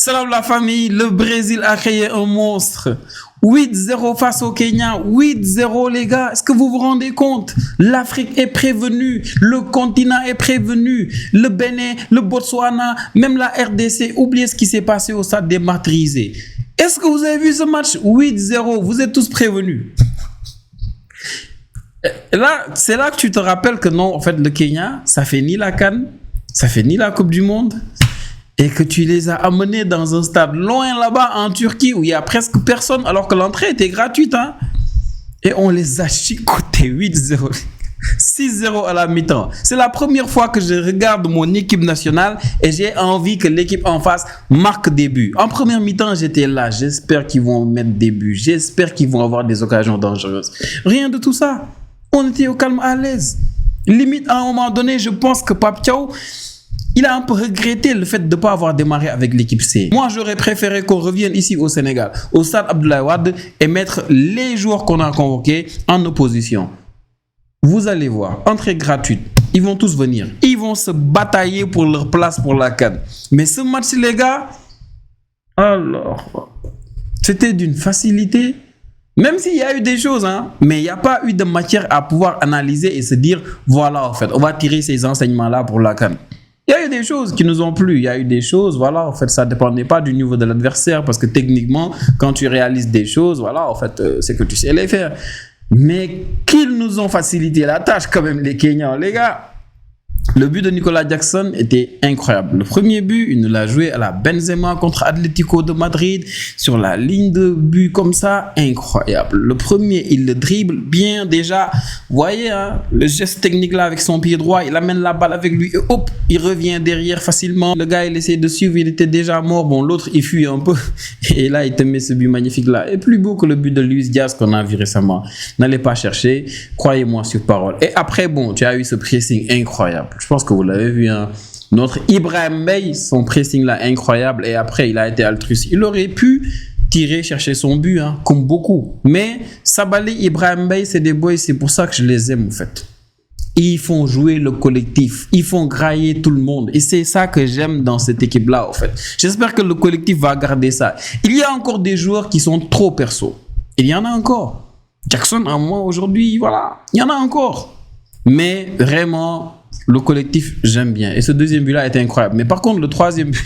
Salam la famille, le Brésil a créé un monstre. 8-0 face au Kenya, 8-0 les gars, est-ce que vous vous rendez compte? L'Afrique est prévenue, le continent est prévenu, le Bénin, le Botswana, même la RDC, oubliez ce qui s'est passé au stade dématrialisé. Est-ce que vous avez vu ce match? 8-0, vous êtes tous prévenus. Là, c'est là que tu te rappelles que non, en fait, le Kenya, ça fait ni la CAN, ça fait ni la Coupe du Monde. Et que tu les as amenés dans un stade loin là-bas en Turquie où il y a presque personne alors que l'entrée était gratuite. Hein? Et on les a chicotés 8-0, 6-0 à la mi-temps. C'est la première fois que je regarde mon équipe nationale et j'ai envie que l'équipe en face marque des buts. En première mi-temps, j'étais là. J'espère qu'ils vont mettre des buts. J'espère qu'ils vont avoir des occasions dangereuses. Rien de tout ça. On était au calme, à l'aise. Limite, à un moment donné, je pense que Pape Thiaw, il a un peu regretté le fait de ne pas avoir démarré avec l'équipe C. Moi, j'aurais préféré qu'on revienne ici au Sénégal, au stade Abdoulaye Wade, et mettre les joueurs qu'on a convoqués en opposition. Vous allez voir, entrée gratuite. Ils vont tous venir. Ils vont se batailler pour leur place pour la CAN. Mais ce match, les gars, alors, c'était d'une facilité. Même s'il y a eu des choses, hein, mais il n'y a pas eu de matière à pouvoir analyser et se dire, voilà, en fait, on va tirer ces enseignements-là pour la CAN. Il y a eu des choses qui nous ont plu, il y a eu des choses, voilà, en fait, ça ne dépendait pas du niveau de l'adversaire parce que techniquement, quand tu réalises des choses, voilà, en fait, c'est que tu sais les faire. Mais qu'ils nous ont facilité la tâche quand même, les Kenyans, les gars. Le but de Nicolas Jackson était incroyable. Le premier but, il nous l'a joué à la Benzema contre Atlético de Madrid sur la ligne de but comme ça, incroyable. Le premier, il le dribble bien déjà. Vous voyez, hein, le geste technique là avec son pied droit, il amène la balle avec lui et hop, il revient derrière facilement. Le gars, il essaie de suivre, il était déjà mort. Bon, l'autre, il fuit un peu et là, il te met ce but magnifique là. Et plus beau que le but de Luis Diaz qu'on a vu récemment. N'allez pas chercher, croyez-moi sur parole. Et après, bon, tu as eu ce pressing incroyable. Je pense que vous l'avez vu, hein. Notre Ibrahim Mbaye, son pressing là incroyable, et après il a été altruiste. Il aurait pu tirer, chercher son but, hein, comme beaucoup. Mais Sabaly, Ibrahim Mbaye, c'est des boys, c'est pour ça que je les aime en fait. Ils font jouer le collectif, ils font grailler tout le monde. Et c'est ça que j'aime dans cette équipe-là en fait. J'espère que le collectif va garder ça. Il y a encore des joueurs qui sont trop perso. Il y en a encore. Jackson, à moi aujourd'hui, voilà, il y en a encore. Mais vraiment, le collectif, j'aime bien. Et ce deuxième but-là était incroyable. Mais par contre, le troisième but...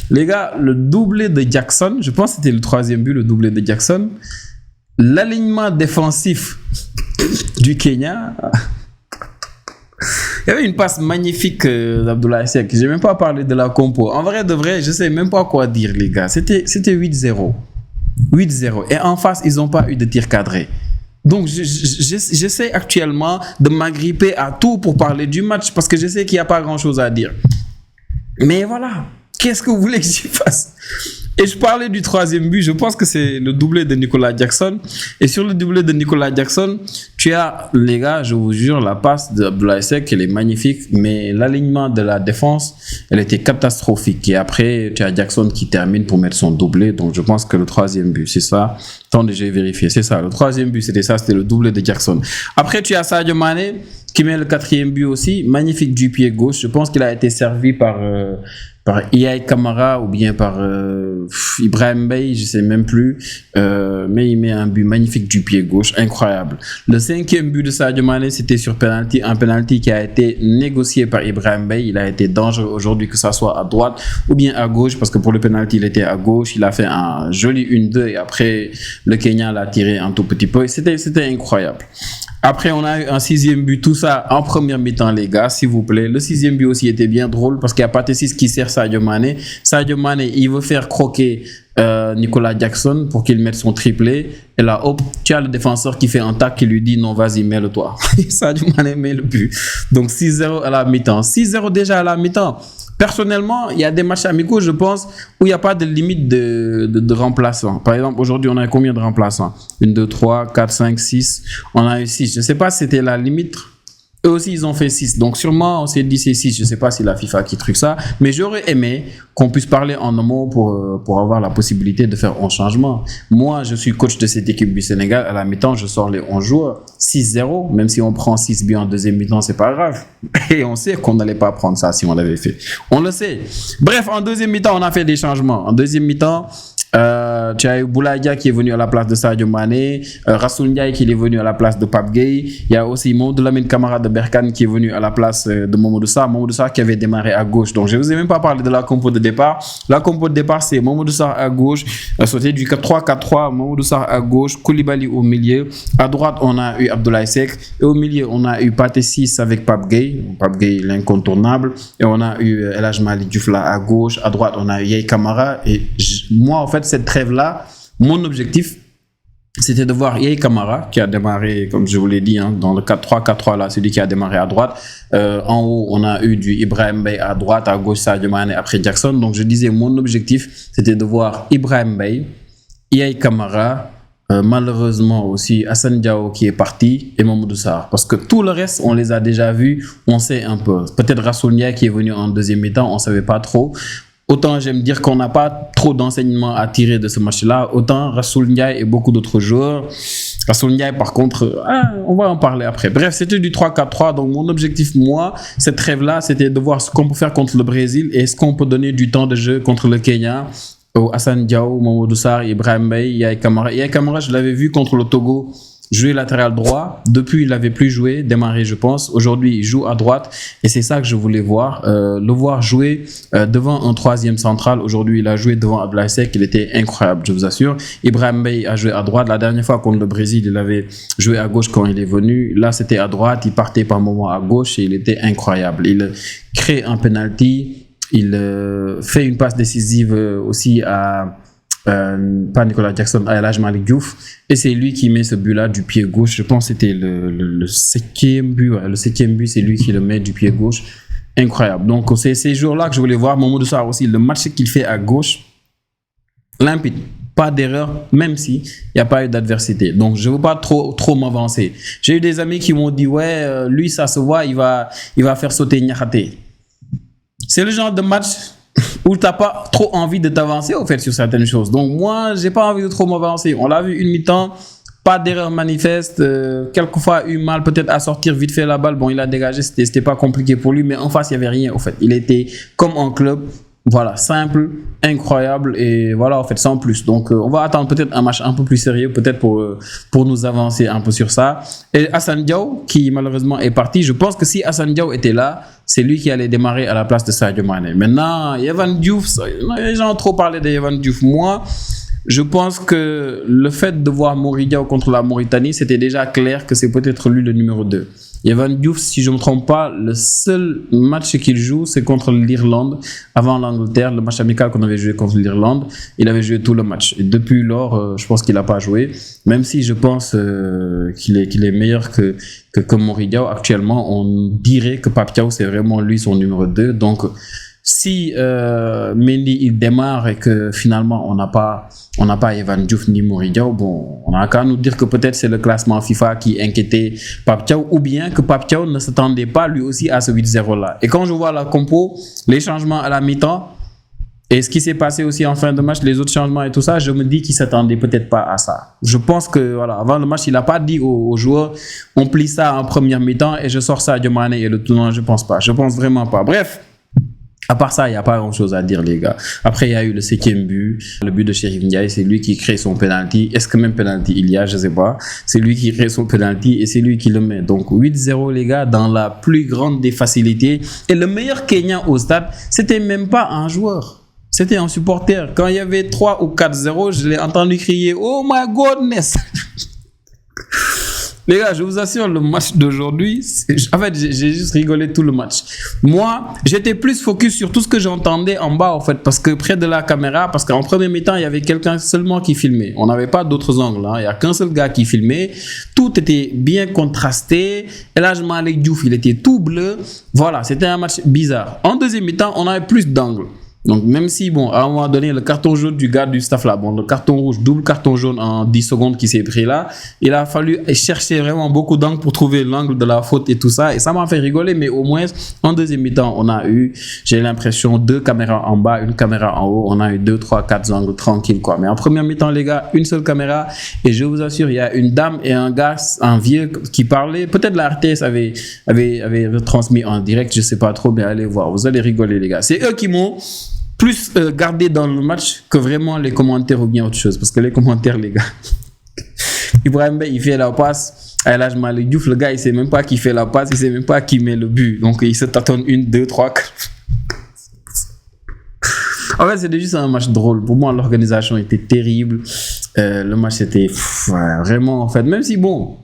Les gars, le doublé de Jackson, je pense que c'était le troisième but, le doublé de Jackson. L'alignement défensif du Kenya... Il y avait une passe magnifique d'Abdoulaye Seck. Je n'ai même pas parlé de la compo. En vrai, de vrai, je ne sais même pas quoi dire, les gars. C'était 8-0. 8-0. Et en face, ils n'ont pas eu de tir cadré. Donc, j'essaie actuellement de m'agripper à tout pour parler du match parce que je sais qu'il n'y a pas grand-chose à dire. Mais voilà, qu'est-ce que vous voulez que j'y fasse? Et je parlais du troisième but, je pense que c'est le doublé de Nicolas Jackson. Et sur le doublé de Nicolas Jackson, tu as, les gars, je vous jure, la passe d'Abdoulaye Seck, elle est magnifique, mais l'alignement de la défense, elle était catastrophique. Et après, tu as Jackson qui termine pour mettre son doublé. Donc, je pense que le troisième but, c'est ça. Attendez, j'ai vérifié, c'est ça. Le troisième but, c'était ça, c'était le doublé de Jackson. Après, tu as Sadio Mané qui met le quatrième but aussi, magnifique du pied gauche. Je pense qu'il a été servi par Iyai Kamara ou bien par Ibrahim Mbaye, je sais même plus, mais il met un but magnifique du pied gauche, incroyable. Le cinquième but de Sadio Mané, c'était sur penalty, un penalty qui a été négocié par Ibrahim Mbaye. Il a été dangereux aujourd'hui, que ça soit à droite ou bien à gauche, parce que pour le penalty, il était à gauche. Il a fait un joli 1-2 et après le Kenya l'a tiré un tout petit peu. C'était incroyable. Après, on a eu un sixième but, tout ça en première mi-temps, les gars, s'il vous plaît. Le sixième but aussi était bien drôle parce qu'il y a Pathé Ciss qui sert Sadio Mané. Sadio Mané, il veut faire croquer Nicolas Jackson pour qu'il mette son triplé. Et là, hop, tu as le défenseur qui fait un tac qui lui dit non, vas-y, mets-le toi. Sadio Mané met le but. Donc 6-0 à la mi-temps. 6-0 déjà à la mi-temps. Personnellement, il y a des matchs amicaux, je pense, où il n'y a pas de limite de remplaçants. Par exemple, aujourd'hui, on a combien de remplaçants? 1, 2, 3, 4, 5, 6. On a eu 6. Je ne sais pas si c'était la limite Eux aussi, ils ont fait 6. Donc, sûrement, on s'est dit c'est 6. Je ne sais pas si la FIFA qui truc ça. Mais j'aurais aimé qu'on puisse parler en amont pour avoir la possibilité de faire un changement. Moi, je suis coach de cette équipe du Sénégal. À la mi-temps, je sors les 11 joueurs. 6-0. Même si on prend 6 buts en deuxième mi-temps, c'est pas grave. Et on sait qu'on n'allait pas prendre ça si on l'avait fait. On le sait. Bref, en deuxième mi-temps, on a fait des changements. En deuxième mi-temps, tu as eu Boulaye qui est venu à la place de Sadio Mané, Rassoul Ndiaye qui est venu à la place de Pape Gueye. Il y a aussi Mamadou Lamine Camara de Berkane qui est venu à la place de Mamadou Sarr. Mamadou Sarr qui avait démarré à gauche. Donc je ne vous ai même pas parlé de la compo de départ. La compo de départ, c'est Mamadou Sarr à gauche, sauté du 4-3-4-3, Mamadou Sarr à gauche, Koulibaly au milieu. À droite, on a eu Abdoulaye Seck. Et au milieu, on a eu Pathé 6 avec Pape Gueye. Pape Gueye, l'incontournable. Et on a eu El Hadj Malick Diouf là à gauche. À droite, on a eu Yaye Camara. Et moi, en fait, cette trêve-là, mon objectif, c'était de voir Yaye Camara, qui a démarré, comme je vous l'ai dit, dans le 4-3-4-3, là, celui qui a démarré à droite. En haut, on a eu du Ibrahim Mbaye à droite, à gauche, Sadio Mané, après Jackson. Donc, je disais, mon objectif, c'était de voir Ibrahim Mbaye, Yaye Camara, malheureusement aussi Assane Diao qui est parti et Mamadou Sarr. Parce que tout le reste, on les a déjà vus, on sait un peu. Peut-être Rassoul Ndiaye qui est venu en deuxième mi-temps, on ne savait pas trop. Autant j'aime dire qu'on n'a pas trop d'enseignements à tirer de ce match-là, autant Rassoul Ndiaye et beaucoup d'autres joueurs. Rassoul Ndiaye, par contre, on va en parler après. Bref, c'était du 3-4-3. Donc, mon objectif, moi, cette trêve-là, c'était de voir ce qu'on peut faire contre le Brésil et ce qu'on peut donner du temps de jeu contre le Kenya. Assane Diao, Mamadou Sarr, Ibrahim Mbaye, Yaye Camara. Yaye Camara, je l'avais vu contre le Togo jouer latéral droit. Depuis, il n'avait plus joué, démarré, je pense. Aujourd'hui, il joue à droite. Et c'est ça que je voulais voir. Le voir jouer devant un troisième central. Aujourd'hui, il a joué devant Abdoulaye Seck. Il était incroyable, je vous assure. Ibrahim Mbaye a joué à droite. La dernière fois contre le Brésil, il avait joué à gauche quand il est venu. Là, c'était à droite. Il partait par moment à gauche et il était incroyable. Il crée un penalty. Il fait une passe décisive aussi à... pas Nicolas Jackson, à El Hadj Malick Diouf, et c'est lui qui met ce but-là du pied gauche. Je pense que c'était le septième but. Ouais, le septième but, c'est lui qui le met du pied gauche. Incroyable. Donc, c'est ces jours-là que je voulais voir. Mamadou Sarr aussi, le match qu'il fait à gauche, limpide. Pas d'erreur, même si il n'y a pas eu d'adversité. Donc, je ne veux pas trop m'avancer. J'ai eu des amis qui m'ont dit, ouais, lui, ça se voit, il va faire sauter Niakhaté. C'est le genre de match où tu n'as pas trop envie de t'avancer au fait sur certaines choses. Donc moi, j'ai pas envie de trop m'avancer. On l'a vu une mi-temps, pas d'erreur manifeste. Quelquefois, eu mal peut-être à sortir vite fait la balle. Bon, il a dégagé, c'était pas compliqué pour lui, mais en face, il n'y avait rien au fait. Il était comme en club. Voilà, simple, incroyable et voilà, en fait, sans plus. Donc, on va attendre peut-être un match un peu plus sérieux, peut-être pour nous avancer un peu sur ça. Et Assane Diao, qui malheureusement est parti, je pense que si Assane Diao était là, c'est lui qui allait démarrer à la place de Sadio Mané. Maintenant, Yehvan Diouf, les gens ont trop parlé de Yehvan Diouf. Moi, je pense que le fait de voir Mory Diaw contre la Mauritanie, c'était déjà clair que c'est peut-être lui le numéro 2. Yehvan Diouf, si je ne me trompe pas, le seul match qu'il joue, c'est contre l'Irlande. Avant l'Angleterre, le match amical qu'on avait joué contre l'Irlande, il avait joué tout le match. Et depuis lors, je pense qu'il n'a pas joué. Même si je pense qu'il est meilleur que Mory Diaw. Actuellement, on dirait que Pape Thiaw, c'est vraiment lui son numéro 2. Donc, si Mendy il démarre et que finalement on n'a pas Yehvan Diouf ni Mory Diaw, bon, on a qu'à nous dire que peut-être c'est le classement FIFA qui inquiétait Pape Thiaw, ou bien que Pape Thiaw ne s'attendait pas lui aussi à ce 8-0 là. Et quand je vois la compo, les changements à la mi-temps et ce qui s'est passé aussi en fin de match, les autres changements et tout ça, je me dis qu'il s'attendait peut-être pas à ça. Je pense que voilà, avant le match, il n'a pas dit aux joueurs on plie ça en première mi-temps et je sors Sadio Mané et le tournoi. Je pense pas. Je pense vraiment pas. Bref. À part ça, il n'y a pas grand-chose à dire, les gars. Après, il y a eu le 7e but. Le but de Chérif Ndiaye, c'est lui qui crée son penalty. Est-ce que même penalty il y a? Je ne sais pas. C'est lui qui crée son penalty et c'est lui qui le met. Donc, 8-0, les gars, dans la plus grande des facilités. Et le meilleur Kenyan au stade, c'était même pas un joueur. C'était un supporter. Quand il y avait 3 ou 4-0, je l'ai entendu crier « Oh my goodness !» Les gars, je vous assure, le match d'aujourd'hui, en fait, j'ai juste rigolé tout le match. Moi, j'étais plus focus sur tout ce que j'entendais en bas, en fait, parce que près de la caméra, parce qu'en premier mi-temps, il y avait quelqu'un seulement qui filmait. On n'avait pas d'autres angles, hein. Il n'y a qu'un seul gars qui filmait. Tout était bien contrasté. El Hadj Malick Diouf, il était tout bleu. Voilà, c'était un match bizarre. En deuxième mi-temps, on avait plus d'angles. Donc, même si, bon, à un moment donné, le carton jaune du gars du staff là, bon, le carton rouge, double carton jaune en 10 secondes qui s'est pris là, il a fallu chercher vraiment beaucoup d'angles pour trouver l'angle de la faute et tout ça. Et ça m'a fait rigoler, mais au moins, en deuxième mi-temps, on a eu, j'ai l'impression, 2 caméras en bas, une caméra en haut. On a eu 2, 3, 4 angles tranquilles, quoi. Mais en première mi-temps, les gars, une seule caméra. Et je vous assure, il y a une dame et un gars, un vieux qui parlait. Peut-être la RTS avait retransmis en direct, je sais pas trop, mais allez voir. Vous allez rigoler, les gars. C'est eux qui m'ont plus gardé dans le match que vraiment les commentaires ou bien autre chose. Parce que les commentaires, les gars, Ibrahim Bey, il fait la passe à El Hadj Malick Diouf. Le gars, il sait même pas qui fait la passe, il sait même pas qui met le but. Donc, il se tâtonne 1, 2, 3, 4. En fait, c'était juste un match drôle. Pour moi, l'organisation était terrible. Le match était vraiment, en fait, même si, bon,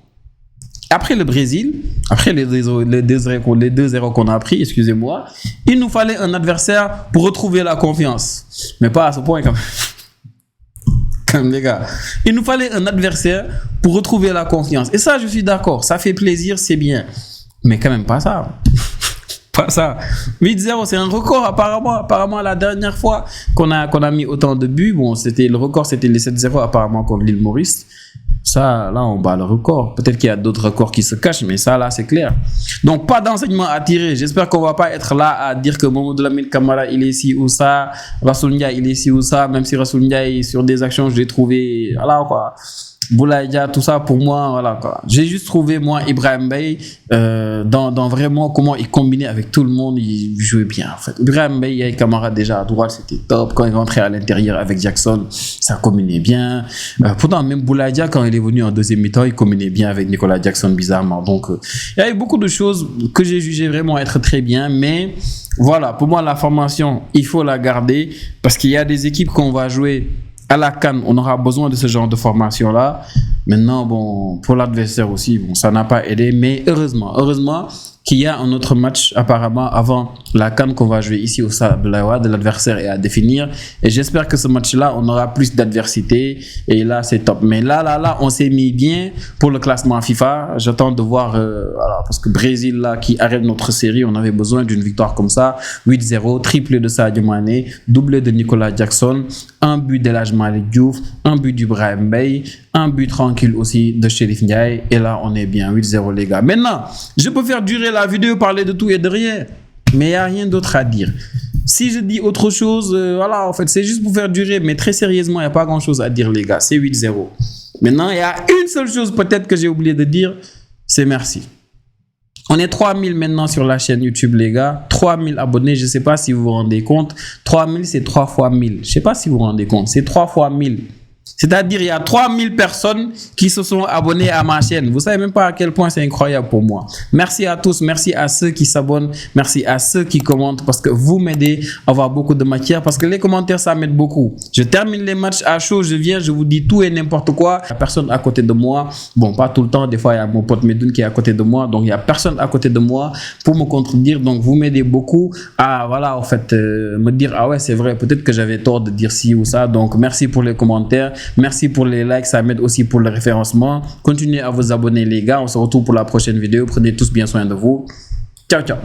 après le Brésil, après les 2-0 qu'on a pris, excusez-moi, il nous fallait un adversaire pour retrouver la confiance. Mais pas à ce point, quand même. Comme les gars. Il nous fallait un adversaire pour retrouver la confiance. Et ça, je suis d'accord. Ça fait plaisir, c'est bien. Mais quand même pas ça. Pas ça. 8-0, c'est un record apparemment. Apparemment, la dernière fois qu'on a mis autant de buts, bon, le record, c'était les 7-0 apparemment contre l'île Maurice. Ça, là, on bat le record. Peut-être qu'il y a d'autres records qui se cachent, mais ça, là, c'est clair. Donc, pas d'enseignement à tirer. J'espère qu'on va pas être là à dire que Mamadou Lamine Camara, il est ici ou ça. Rassoul Ndiaye, il est ici ou ça. Même si Rassoul Ndiaye, sur des actions, je l'ai trouvé, voilà, quoi. Boulaye Dia, tout ça, pour moi, voilà, quoi. J'ai juste trouvé, moi, Ibrahim Bey, dans vraiment comment il combinait avec tout le monde, il jouait bien, en fait. Ibrahim Bey, il y avait Camara déjà à droite, c'était top. Quand il rentrait à l'intérieur avec Jackson, ça combinait bien. Pourtant, même Boulaye Dia, quand il est venu en deuxième mi-temps, il combinait bien avec Nicolas Jackson, bizarrement. Donc, il y avait beaucoup de choses que j'ai jugé vraiment être très bien, mais voilà, pour moi, la formation, il faut la garder parce qu'il y a des équipes qu'on va jouer à la CAN, on aura besoin de ce genre de formation-là. Maintenant, bon, pour l'adversaire aussi, bon, ça n'a pas aidé, mais heureusement qu'il y a un autre match apparemment avant la CAN qu'on va jouer ici au Stade de l'adversaire est à définir. Et j'espère que ce match-là, on aura plus d'adversité. Et là, c'est top. Mais là, on s'est mis bien pour le classement FIFA. J'attends de voir, voilà, parce que Brésil, là, qui arrête notre série, on avait besoin d'une victoire comme ça. 8-0, triplé de Sadio Mané, doublé de Nicolas Jackson, un but d'El Hadj Malick Diouf, un but d'Ibrahim Bey, un but tranquille aussi de Chérif Ndiaye. Et là, on est bien. 8-0, les gars. Maintenant, je peux faire durer la vidéo, parler de tout et de rien. Mais il n'y a rien d'autre à dire. Si je dis autre chose, voilà, en fait, c'est juste pour faire durer. Mais très sérieusement, il n'y a pas grand-chose à dire, les gars. C'est 8-0. Maintenant, il y a une seule chose peut-être que j'ai oublié de dire. C'est merci. On est 3000 maintenant sur la chaîne YouTube, les gars. 3000 abonnés, je ne sais pas si vous vous rendez compte. 3000, c'est 3 fois 1000. Je ne sais pas si vous vous rendez compte. C'est 3 fois 1000. C'est-à-dire, il y a 3000 personnes qui se sont abonnées à ma chaîne. Vous ne savez même pas à quel point c'est incroyable pour moi. Merci à tous. Merci à ceux qui s'abonnent. Merci à ceux qui commentent parce que vous m'aidez à avoir beaucoup de matière. Parce que les commentaires, ça m'aide beaucoup. Je termine les matchs à chaud. Je viens, je vous dis tout et n'importe quoi. Il n'y a personne à côté de moi. Bon, pas tout le temps. Des fois, il y a mon pote Medoun qui est à côté de moi. Donc, il n'y a personne à côté de moi pour me contredire. Donc, vous m'aidez beaucoup à, voilà, en fait, me dire, ah ouais, c'est vrai. Peut-être que j'avais tort de dire ci ou ça. Donc, merci pour les commentaires. Merci pour les likes, ça m'aide aussi pour le référencement. Continuez à vous abonner, les gars. On se retrouve pour la prochaine vidéo. Prenez tous bien soin de vous. Ciao, ciao.